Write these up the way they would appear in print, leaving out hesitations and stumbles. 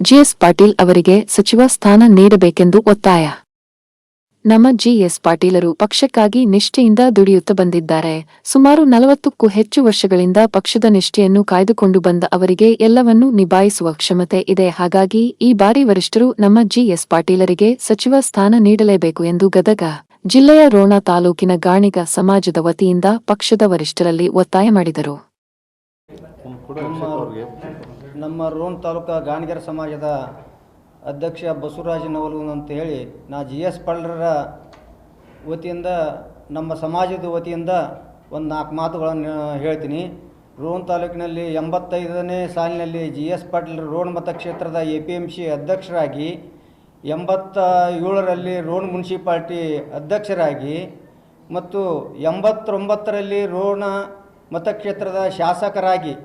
GS Patil ಅವರಿಗೆ ಸಚಿವ ಸ್ಥಾನ ನೀಡಬೇಕೆಂದು ಒತ್ತಾಯ. ನಮ್ಮ ಜಿಎಸ್ ಪಾಟೀಲರು ಪಕ್ಷಕ್ಕಾಗಿ ನಿಷ್ಠೆಯಿಂದ ದುಡಿಯುತ್ತಾ ಬಂದಿದ್ದಾರೆ. ಸುಮಾರು 40ಕ್ಕೂ ಹೆಚ್ಚು ವರ್ಷಗಳಿಂದ ಪಕ್ಷದ ನಿಷ್ಠೆಯನ್ನು ಕಾಯ್ದುಕೊಂಡು ಬಂದ ಅವರಿಗೆ ಎಲ್ಲವನ್ನೂ ನಿಭಾಯಿಸುವ ಕ್ಷಮತೆ ಇದೆ. ಹಾಗಾಗಿ ಈ ಬಾರಿ ವರಿಷ್ಠರು ನಮ್ಮ ಜಿಎಸ್ ಪಾಟೀಲರಿಗೆ ಸಚಿವ ಸ್ಥಾನ ನೀಡಲೇಬೇಕು ಎಂದು ಗದಗ ಜಿಲ್ಲೆಯ ರೋಣ ತಾಲೂಕಿನ ಗಾಣಿಗ ಸಮಾಜದ ವತಿಯಿಂದ ಪಕ್ಷದ ವರಿಷ್ಠರಲ್ಲಿ ಒತ್ತಾಯ ಮಾಡಿದರು. ನಮ್ಮ ರೋಣ ತಾಲೂಕಾ ಗಾಣಿಗರ ಸಮಾಜದ ಅಧ್ಯಕ್ಷ ಬಸವರಾಜ ನವಲಗುಂದ ಅಂತ ಹೇಳಿ ನಾ ಜಿಎಸ್ ಪಾಟೀಲರ ವತಿಯಿಂದ ನಮ್ಮ ಸಮಾಜದ ವತಿಯಿಂದ ಒಂದು 4 ಮಾತುಗಳನ್ನು ಹೇಳ್ತೀನಿ. ರೋಣ ತಾಲೂಕಿನಲ್ಲಿ 85ನೇ ಸಾಲಿನಲ್ಲಿ ಜಿಎಸ್ ಪಾಟೀಲರ ರೋಣ ಮತಕ್ಷೇತ್ರದ APMC ಅಧ್ಯಕ್ಷರಾಗಿ 87ರಲ್ಲಿ ರೋಣ ಮುನ್ಸಿಪಾಲ್ಟಿ ಅಧ್ಯಕ್ಷರಾಗಿ ಮತ್ತು 89ರಲ್ಲಿ ರೋಣ ಮತಕ್ಷೇತ್ರದ ಶಾಸಕರಾಗಿ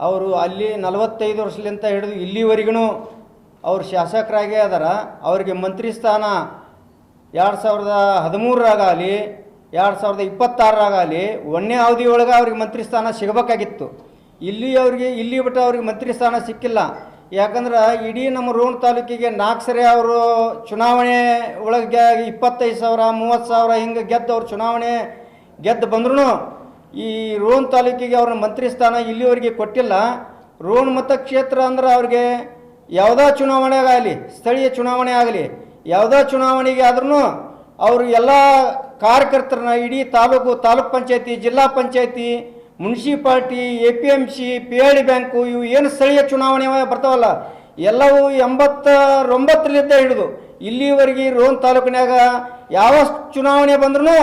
ಅವರು ಅಲ್ಲಿ 45 ವರ್ಷಲಿಂದ ಹಿಡಿದು ಇಲ್ಲಿವರೆಗೂ ಅವರು ಶಾಸಕರಾಗೇ ಅದಾರ. ಅವರಿಗೆ ಮಂತ್ರಿ ಸ್ಥಾನ 2013ರಾಗಲಿ 2026ರಾಗಲಿ ಒಂದನೇ ಅವಧಿಯೊಳಗೆ ಅವ್ರಿಗೆ ಮಂತ್ರಿ ಸ್ಥಾನ ಸಿಗಬೇಕಾಗಿತ್ತು. ಇಲ್ಲಿ ಬಿಟ್ಟು ಅವ್ರಿಗೆ ಮಂತ್ರಿ ಸ್ಥಾನ ಸಿಕ್ಕಿಲ್ಲ. ಯಾಕಂದ್ರೆ ಇಡೀ ನಮ್ಮ ರೋಣ ತಾಲೂಕಿಗೆ 4 ಸರಿ ಅವರು ಚುನಾವಣೆ ಒಳಗೆ 25,000 30,000 ಹಿಂಗೆ ಗೆದ್ದವ್ರು ಚುನಾವಣೆ ಗೆದ್ದು ಬಂದ್ರೂ ಈ ರೋಣ ತಾಲೂಕಿಗೆ ಅವ್ರ ಮಂತ್ರಿ ಸ್ಥಾನ ಇಲ್ಲಿವರೆಗೆ ಕೊಟ್ಟಿಲ್ಲ. ರೋಣ ಮತಕ್ಷೇತ್ರ ಅಂದ್ರೆ ಅವ್ರಿಗೆ ಯಾವುದೇ ಚುನಾವಣೆ ಆಗಲಿ, ಸ್ಥಳೀಯ ಚುನಾವಣೆ ಆಗಲಿ, ಯಾವುದೇ ಚುನಾವಣೆಗೆ ಆದ್ರೂ ಅವರು ಎಲ್ಲ ಕಾರ್ಯಕರ್ತರನ್ನ ಇಡೀ ತಾಲೂಕು ಪಂಚಾಯತಿ, ಜಿಲ್ಲಾ ಪಂಚಾಯತಿ, ಮುನ್ಸಿಪಾಲ್ಟಿ, APMC, PID ಬ್ಯಾಂಕು ಇವು ಏನು ಸ್ಥಳೀಯ ಚುನಾವಣೆ ಬರ್ತಾವಲ್ಲ ಎಲ್ಲವೂ 89ರಿಂದ ಹಿಡಿದು ಇಲ್ಲಿವರೆಗೆ ರೋಣ ತಾಲೂಕಿನಾಗ ಯಾವ ಚುನಾವಣೆ ಬಂದ್ರೂ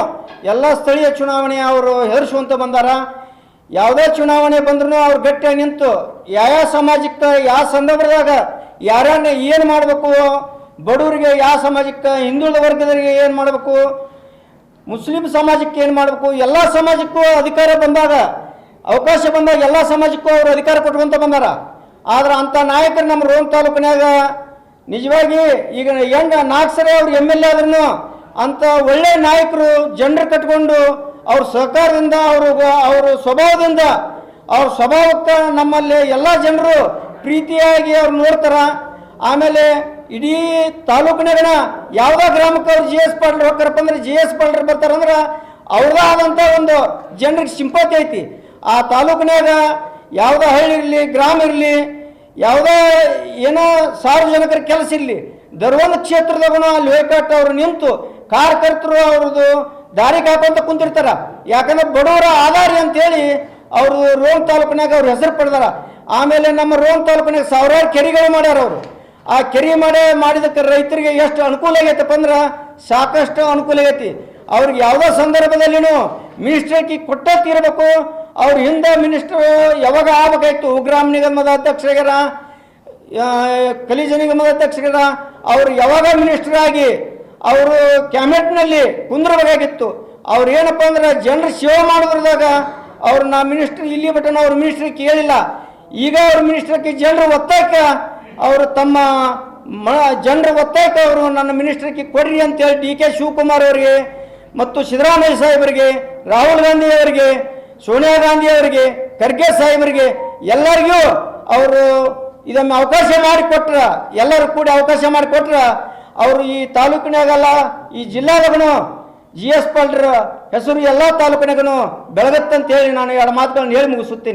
ಎಲ್ಲ ಸ್ಥಳೀಯ ಚುನಾವಣೆ ಅವರು ಹೆದರಿಸುವಂತ ಬಂದಾರ. ಯಾವುದೇ ಚುನಾವಣೆ ಬಂದ್ರೂ ಅವ್ರು ಗಟ್ಟಿಯಾಗಿ ನಿಂತು ಯಾವ ಸಮಾಜಕ್ಕೆ ಯಾವ ಸಂದರ್ಭದಾಗ ಯಾರನ್ನ ಏನು ಮಾಡಬೇಕು, ಬಡವರಿಗೆ ಯಾವ ಸಮಾಜಕ್ಕೆ, ಹಿಂದುಳಿದ ವರ್ಗದವರಿಗೆ ಏನು ಮಾಡಬೇಕು, ಮುಸ್ಲಿಂ ಸಮಾಜಕ್ಕೆ ಏನು ಮಾಡಬೇಕು, ಎಲ್ಲ ಸಮಾಜಕ್ಕೂ ಅಧಿಕಾರ ಬಂದಾಗ, ಅವಕಾಶ ಬಂದಾಗ ಎಲ್ಲ ಸಮಾಜಕ್ಕೂ ಅವರು ಅಧಿಕಾರ ಕೊಟ್ಕೊಂತ ಬಂದಾರ. ಆದ್ರೆ ಅಂಥ ನಾಯಕರು ನಮ್ಮ ರೋಣ ತಾಲೂಕಿನಾಗ ನಿಜವಾಗಿ ಈಗ 4 ಸರಿ ಅವ್ರು MLA ಆದ್ರೂ ಅಂಥ ಒಳ್ಳೆ ನಾಯಕರು ಜನರು ಕಟ್ಕೊಂಡು ಅವ್ರ ಸಹಕಾರದಿಂದ ಅವ್ರ ಸ್ವಭಾವದಿಂದ ಅವ್ರ ಸ್ವಭಾವಕ್ಕೆ ನಮ್ಮಲ್ಲಿ ಎಲ್ಲ ಜನರು ಪ್ರೀತಿಯಾಗಿ ಅವ್ರು ನೋಡ್ತಾರ. ಆಮೇಲೆ ಇಡೀ ತಾಲೂಕಿನಾಗ ಯಾವುದೇ ಗ್ರಾಮಕ್ಕೆ ಅವ್ರು GS ಪಾಟೀಲ್ ಹೋಗ್ತಾರಪ್ಪ ಅಂದ್ರೆ GS ಪಾಟೀಲ್ ಬರ್ತಾರಂದ್ರೆ ಅವ್ರದೇ ಆದಂಥ ಒಂದು ಜನರಿಗೆ ಸಿಂಪತಿ ಐತಿ. ಆ ತಾಲೂಕಿನಾಗ ಯಾವುದೇ ಹಳ್ಳಿ ಇರಲಿ, ಗ್ರಾಮ ಇರಲಿ, ಯಾವುದೇ ಏನೋ ಸಾರ್ವಜನಿಕರ ಕೆಲಸ ಇರಲಿ, ದರ್ವೊಂದು ಕ್ಷೇತ್ರದಾಗೂ ಅಲ್ಲಿ ಹೋಗ್ಕಟ್ಟು ಅವ್ರು ನಿಂತು ಕಾರ್ಯಕರ್ತರು ಅವ್ರದ್ದು ದಾರಿ ಕಾಕೊಂತ ಕುಂತಿರ್ತಾರ. ಯಾಕಂದ್ರೆ ಬಡವರ ಆಧಾರಿ ಅಂತೇಳಿ ಅವ್ರದ್ದು ರೋಣ ತಾಲೂಕಿನಾಗ ಅವ್ರು ಹೆಸರು ಪಡೆದಾರ. ಆಮೇಲೆ ನಮ್ಮ ರೋಣ ತಾಲೂಕಿನಾಗ ಸಾವಿರಾರು ಕೆರೆಗಳು ಮಾಡ್ಯಾರ ಅವರು. ಆ ಕೆರೆ ಮಾಡಿದಕ್ಕೆ ರೈತರಿಗೆ ಎಷ್ಟು ಅನುಕೂಲ ಆಗೈತಪ್ಪ ಅಂದ್ರೆ ಸಾಕಷ್ಟು ಅನುಕೂಲ ಆಗೈತಿ. ಅವ್ರಿಗೆ ಯಾವುದೋ ಸಂದರ್ಭದಲ್ಲಿನೂ ಮಿನಿಸ್ಟ್ರಿಗೆ ಕೊಟ್ಟೇ ತೀರಬೇಕು. ಅವ್ರ ಹಿಂದೆ ಮಿನಿಸ್ಟರ್ ಯಾವಾಗ ಆಗಬೇಕಾಯ್ತು, ಉಗ್ರಾಮ ನಿಗಮದ ಅಧ್ಯಕ್ಷರಾಗ್ಯಾರ, ಖನಿಜ ನಿಗಮದ ಅಧ್ಯಕ್ಷರಾಗ್ಯಾರ, ಅವ್ರು ಯಾವಾಗ ಮಿನಿಸ್ಟರ್ ಆಗಿ ಅವರು ಕ್ಯಾಬಿನೆಟ್ನಲ್ಲಿ ಕುಂದ್ರಬೇಕಾಗಿತ್ತು. ಅವ್ರು ಏನಪ್ಪ ಅಂದ್ರೆ ಜನರು ಸೇವೆ ಮಾಡೋದ್ರದಾಗ ಅವ್ರನ್ನ ಮಿನಿಸ್ಟರ್ ಇಲ್ಲಿ ಬಿಟ್ಟು ಅವ್ರ ಮಿನಿಸ್ಟ್ರಿಗೆ ಕೇಳಿಲ್ಲ. ಈಗ ಅವ್ರ ಮಿನಿಸ್ಟ್ರಿಗೆ ಜನರ ಒತ್ತಾಯಕ್ಕೆ ಅವರು ತಮ್ಮ ಜನರ ಒತ್ತಾಯಕ್ಕೆ ಅವರು ನನ್ನ ಮಿನಿಸ್ಟ್ರಿಗೆ ಕೊಡ್ರಿ ಅಂತೇಳಿ DK ಶಿವಕುಮಾರ್ ಅವರಿಗೆ ಮತ್ತು ಸಿದ್ದರಾಮಯ್ಯ ಸಾಹೇಬರಿಗೆ, ರಾಹುಲ್ ಗಾಂಧಿ ಅವರಿಗೆ, ಸೋನಿಯಾ ಗಾಂಧಿ ಅವರಿಗೆ, ಖರ್ಗೆ ಸಾಹೇಬರಿಗೆ ಎಲ್ಲರಿಗೂ ಅವರು ಇದನ್ನು ಅವಕಾಶ ಮಾಡಿಕೊಟ್ರ, ಎಲ್ಲರೂ ಕೂಡ ಅವಕಾಶ ಮಾಡಿಕೊಟ್ರ ಅವರು ಈ ತಾಲೂಕಿನಾಗಲ್ಲ ಈ ಜಿಲ್ಲಾದಾಗೂ GS ಪಾಟೀಲರ ಹೆಸರು ಎಲ್ಲ ತಾಲೂಕಿನಾಗೂ ಬೆಳಗತ್ತಂತ ಹೇಳಿ ನಾನು 2 ಮಾತುಗಳನ್ನು ಹೇಳಿ ಮುಗಿಸುತ್ತೇನೆ.